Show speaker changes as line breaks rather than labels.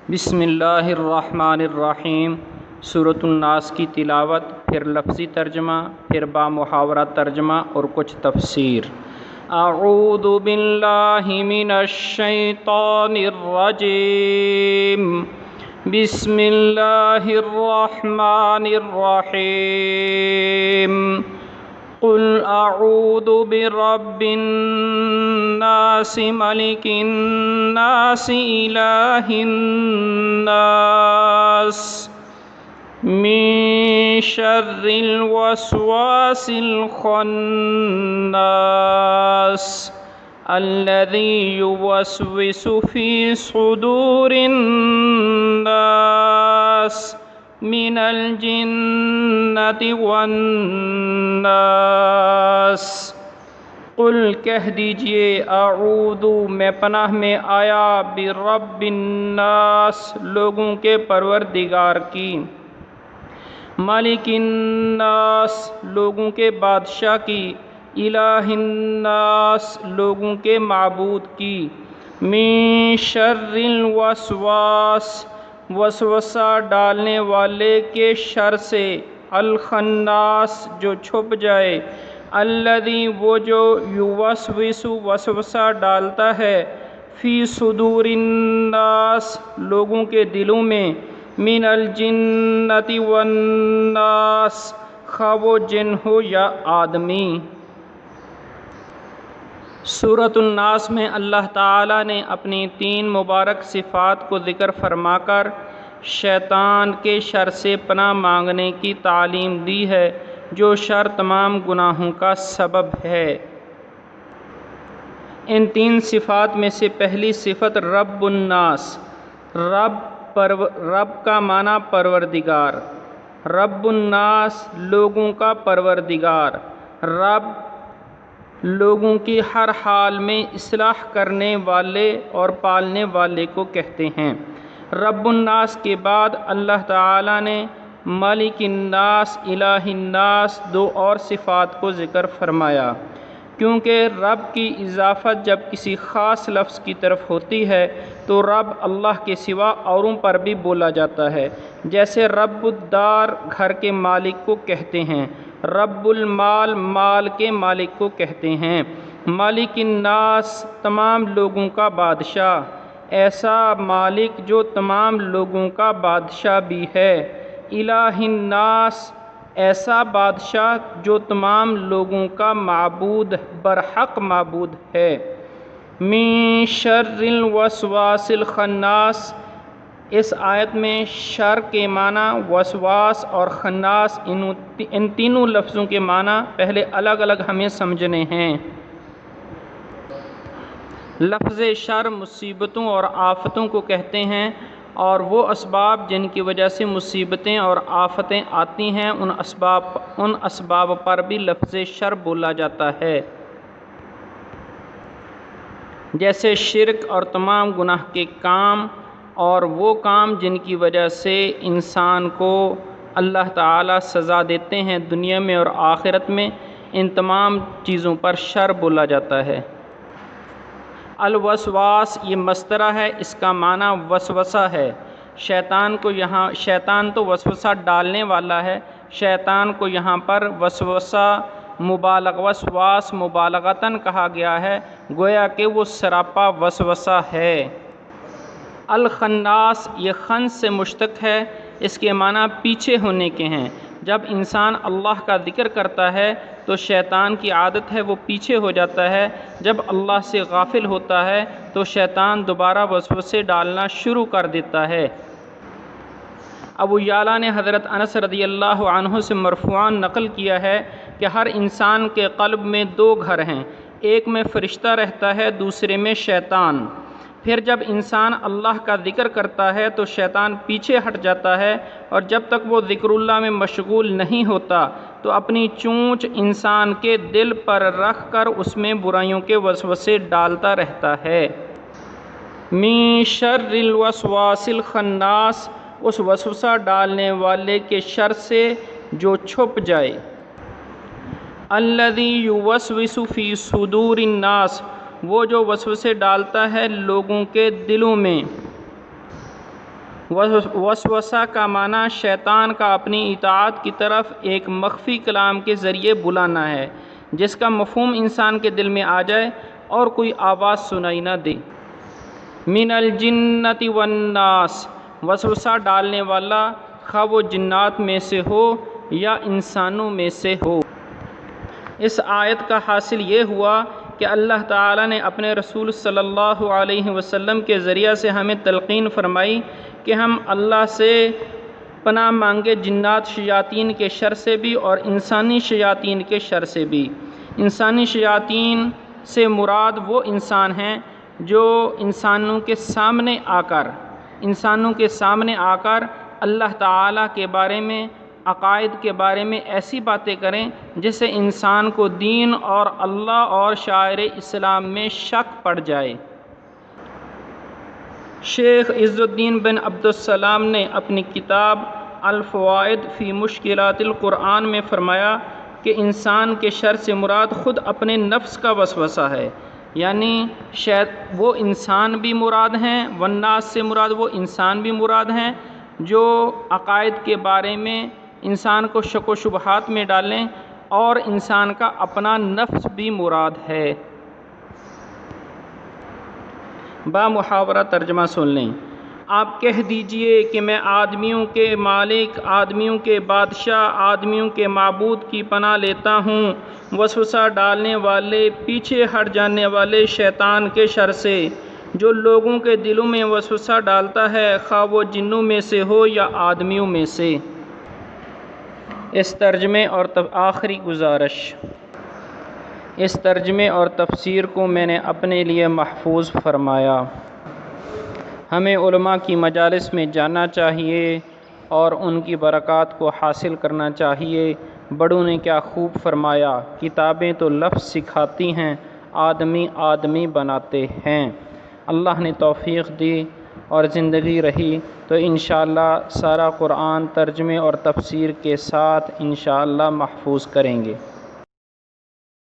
بسم اللہ الرحمن الرحیم۔ سورۃ الناس کی تلاوت، پھر لفظی ترجمہ، پھر با محاورہ ترجمہ اور کچھ تفسیر۔ اعوذ باللہ من الشیطان الرجیم، بسم اللہ الرحمن الرحیم۔ قل اعوذ برب الناس ملک الناس الہ الناس من شر الوسواس الخناس الذی یوسوس فی صدور الناس من الجنۃ والناس۔ قل کہہ دیجئے، اعوذ میں پناہ میں آیا، برب الناس لوگوں کے پروردگار کی، مالک الناس لوگوں کے بادشاہ کی، الہ الناس لوگوں کے معبود کی، من شر الوسواس وسوسہ ڈالنے والے کے شر سے، الخناس جو چھپ جائے، الذی وہ جو یوسوس وسوسہ ڈالتا ہے، فی صدور الناس لوگوں کے دلوں میں، من الجنۃ والناس خواہ وہ جن ہو یا آدمی۔ سورۃ الناس میں اللہ تعالیٰ نے اپنی 3 مبارک صفات کو ذکر فرما کر شیطان کے شر سے پناہ مانگنے کی تعلیم دی ہے، جو شر تمام گناہوں کا سبب ہے۔ ان 3 صفات میں سے پہلی صفت رب الناس، رب کا معنی پروردگار، رب الناس لوگوں کا پروردگار، رب لوگوں کی ہر حال میں اصلاح کرنے والے اور پالنے والے کو کہتے ہیں۔ رب الناس کے بعد اللہ تعالیٰ نے مالک الناس، الہ الناس 2 اور صفات کو ذکر فرمایا، کیونکہ رب کی اضافت جب کسی خاص لفظ کی طرف ہوتی ہے تو رب اللہ کے سوا اوروں پر بھی بولا جاتا ہے، جیسے رب الدار گھر کے مالک کو کہتے ہیں، رب المال مال کے مالک کو کہتے ہیں، مالک الناس تمام لوگوں کا بادشاہ، ایسا مالک جو تمام لوگوں کا بادشاہ بھی ہے، الہ الناس ایسا بادشاہ جو تمام لوگوں کا معبود برحق معبود ہے، من شر الوسواس الخناس۔ اس آیت میں شر کے معنی وسواس اور خناس ان تینوں لفظوں کے معنی پہلے الگ الگ ہمیں سمجھنے ہیں۔ لفظ شر مصیبتوں اور آفتوں کو کہتے ہیں، اور وہ اسباب جن کی وجہ سے مصیبتیں اور آفتیں آتی ہیں، ان اسباب پر بھی لفظ شر بولا جاتا ہے، جیسے شرک اور تمام گناہ کے کام، اور وہ کام جن کی وجہ سے انسان کو اللہ تعالیٰ سزا دیتے ہیں دنیا میں اور آخرت میں، ان تمام چیزوں پر شر بولا جاتا ہے۔ الوسواس یہ مصدرہ ہے، اس کا معنی وسوسہ ہے۔ شیطان تو وسوسہ ڈالنے والا ہے، شیطان کو یہاں پر وسواس مبالغتاً کہا گیا ہے، گویا کہ وہ سراپا وسوسہ ہے۔ الخناس یہ خنس سے مشتق ہے، اس کے معنی پیچھے ہونے کے ہیں۔ جب انسان اللہ کا ذکر کرتا ہے تو شیطان کی عادت ہے وہ پیچھے ہو جاتا ہے، جب اللہ سے غافل ہوتا ہے تو شیطان دوبارہ وسوسے ڈالنا شروع کر دیتا ہے۔ ابو یعلا نے حضرت انس رضی اللہ عنہ سے مرفوعاً نقل کیا ہے کہ ہر انسان کے قلب میں 2 گھر ہیں، ایک میں فرشتہ رہتا ہے، دوسرے میں شیطان۔ پھر جب انسان اللہ کا ذکر کرتا ہے تو شیطان پیچھے ہٹ جاتا ہے، اور جب تک وہ ذکر اللہ میں مشغول نہیں ہوتا تو اپنی چونچ انسان کے دل پر رکھ کر اس میں برائیوں کے وسوسے ڈالتا رہتا ہے۔ من شر الوسواس الخناس اس وسوسہ ڈالنے والے کے شر سے جو چھپ جائے، الذی یوسوس فی صدور الناس وہ جو وسوسے ڈالتا ہے لوگوں کے دلوں میں، وسوسہ کا معنی شیطان کا اپنی اطاعت کی طرف ایک مخفی کلام کے ذریعے بلانا ہے، جس کا مفہوم انسان کے دل میں آ جائے اور کوئی آواز سنائی نہ دے۔ من الجنۃ والناس، وسوسہ ڈالنے والا خواہ وہ جنات میں سے ہو یا انسانوں میں سے ہو۔ اس آیت کا حاصل یہ ہوا کہ اللہ تعالیٰ نے اپنے رسول صلی اللہ علیہ وسلم کے ذریعہ سے ہمیں تلقین فرمائی کہ ہم اللہ سے پناہ مانگے، جنات شیاطین کے شر سے بھی اور انسانی شیاطین کے شر سے بھی۔ انسانی شیاطین سے مراد وہ انسان ہیں جو انسانوں کے سامنے آ کر اللہ تعالیٰ کے بارے میں، عقائد کے بارے میں ایسی باتیں کریں جس سے انسان کو دین اور اللہ اور شاعر اسلام میں شک پڑ جائے۔ شیخ عز الدین بن عبدالسلام نے اپنی کتاب الفوائد فی مشکلات القرآن میں فرمایا کہ انسان کے شر سے مراد خود اپنے نفس کا وسوسہ ہے، یعنی وہ انسان بھی مراد ہیں، والناس سے مراد وہ انسان بھی مراد ہیں جو عقائد کے بارے میں انسان کو شک و شبہات میں ڈالیں، اور انسان کا اپنا نفس بھی مراد ہے۔ با محاورہ ترجمہ سن لیں۔ آپ کہہ دیجئے کہ میں آدمیوں کے مالک، آدمیوں کے بادشاہ، آدمیوں کے معبود کی پناہ لیتا ہوں وسوسہ ڈالنے والے، پیچھے ہٹ جانے والے شیطان کے شر سے، جو لوگوں کے دلوں میں وسوسہ ڈالتا ہے، خواہ وہ جنوں میں سے ہو یا آدمیوں میں سے۔ اس ترجمے اور آخری گزارش، اس ترجمے اور تفسیر کو میں نے اپنے لیے محفوظ فرمایا۔ ہمیں علماء کی مجالس میں جانا چاہیے اور ان کی برکات کو حاصل کرنا چاہیے۔ بڑوں نے کیا خوب فرمایا، کتابیں تو لفظ سکھاتی ہیں، آدمی آدمی بناتے ہیں۔ اللہ نے توفیق دی اور زندگی رہی تو انشاءاللہ سارا قرآن ترجمے اور تفسیر کے ساتھ انشاءاللہ محفوظ کریں گے۔